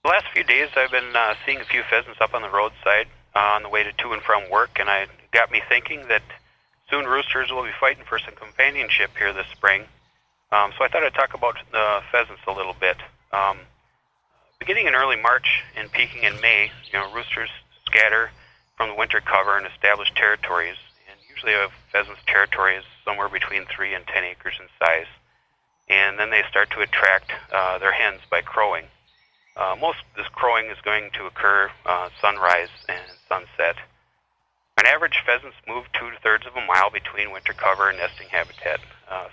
The last few days I've been seeing a few pheasants up on the roadside on the way to and from work, and it got me thinking that soon roosters will be fighting for some companionship here this spring. So I thought I'd talk about the pheasants a little bit. Beginning in early March and peaking in May, roosters scatter from the winter cover and establish territories. And usually a pheasant's territory is somewhere between 3 and 10 acres in size. And then they start to attract their hens by crowing. Most of this crowing is going to occur sunrise and sunset. On average, pheasants move 2/3 of a mile between winter cover and nesting habitat.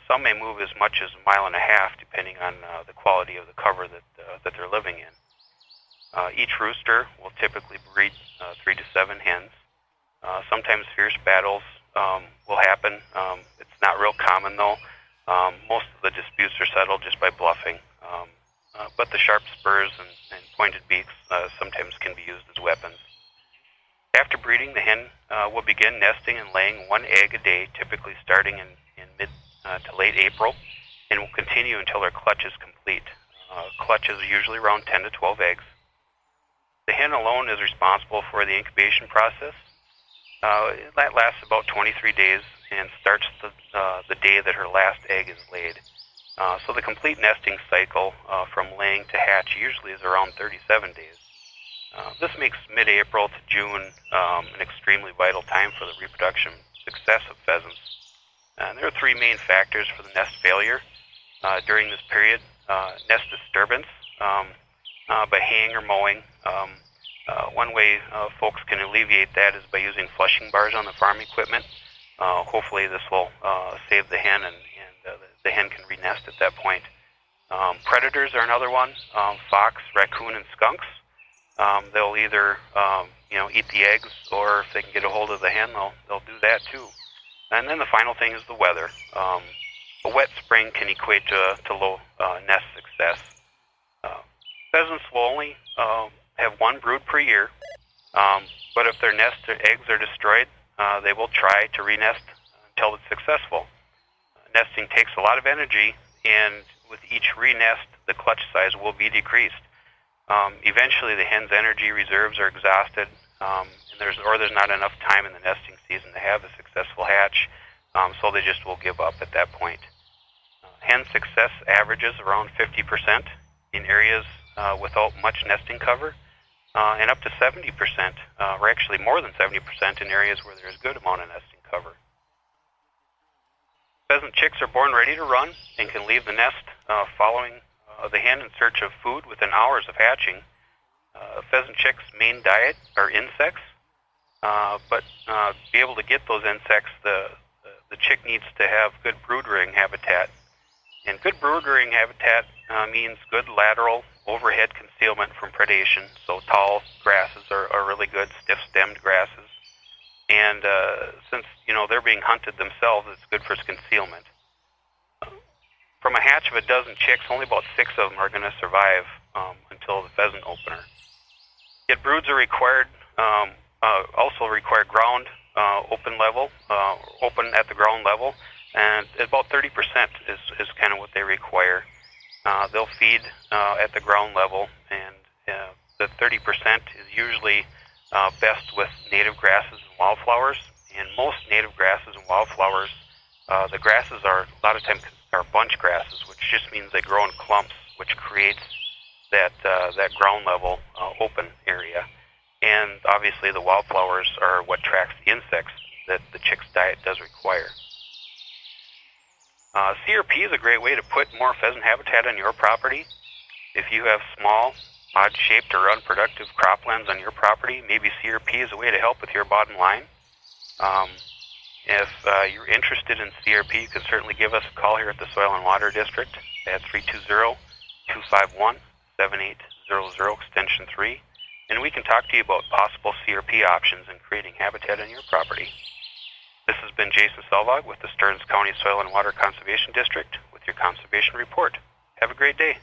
Some may move as much as 1.5 miles, depending on the quality of the cover that they're living in. Each rooster will typically breed 3 to 7 hens. Sometimes fierce battles will happen. It's not real common, though. Most of the disputes are settled just by bluffing. But the sharp spurs and pointed beaks sometimes can be used as weapons. After breeding, the hen will begin nesting and laying 1 egg a day, typically starting in mid to late April, and will continue until her clutch is complete. Clutch is usually around 10 to 12 eggs. The hen alone is responsible for the incubation process. That lasts about 23 days and starts the day that her last egg is laid. So the complete nesting cycle from laying to hatch usually is around 37 days. This makes mid-April to June an extremely vital time for the reproduction success of pheasants. And there are 3 main factors for the nest failure during this period. Nest disturbance by haying or mowing. One way folks can alleviate that is by using flushing bars on the farm equipment. Hopefully this will save the hen and the hen can re-nest at that point. Predators are another one. Fox, raccoon, and skunks. They'll either eat the eggs, or if they can get a hold of the hen, they'll do that too. And then the final thing is the weather. A wet spring can equate to low nest success. Pheasants will only have 1 brood per year, but if their nest or eggs are destroyed, they will try to re-nest until it's successful. Nesting takes a lot of energy, and with each re-nest, the clutch size will be decreased. Eventually, the hen's energy reserves are exhausted, and there's not enough time in the nesting season to have a successful hatch, so they just will give up at that point. Hen success averages around 50% in areas without much nesting cover, and up to 70%, or actually more than 70% in areas where there's a good amount of nesting cover. Pheasant chicks are born ready to run and can leave the nest following the hen in search of food within hours of hatching. Pheasant chicks' main diet are insects, but to be able to get those insects, the chick needs to have good brood-rearing habitat. And good brood-rearing habitat means good lateral overhead concealment from predation. So tall grasses are really good, stiff-stemmed grasses. And since they're being hunted themselves, it's good for concealment. From a hatch of a dozen chicks, only about 6 of them are going to survive until the pheasant opener. Yet broods are required, also require ground open at the ground level, and about 30% is kind of what they require. They'll feed at the ground level, and the 30% is usually best with native grasses and wildflowers. And most native grasses and wildflowers, the grasses are a lot of times are bunch grasses, which just means they grow in clumps, which creates that ground level open area. And obviously the wildflowers are what attracts the insects that the chick's diet does require. CRP is a great way to put more pheasant habitat on your property. If you have small, odd-shaped or unproductive croplands on your property, maybe CRP is a way to help with your bottom line. If you're interested in CRP, you can certainly give us a call here at the Soil and Water District at 320-251-7800, extension 3, and we can talk to you about possible CRP options in creating habitat on your property. This has been Jason Selvog with the Stearns County Soil and Water Conservation District with your Conservation Report. Have a great day.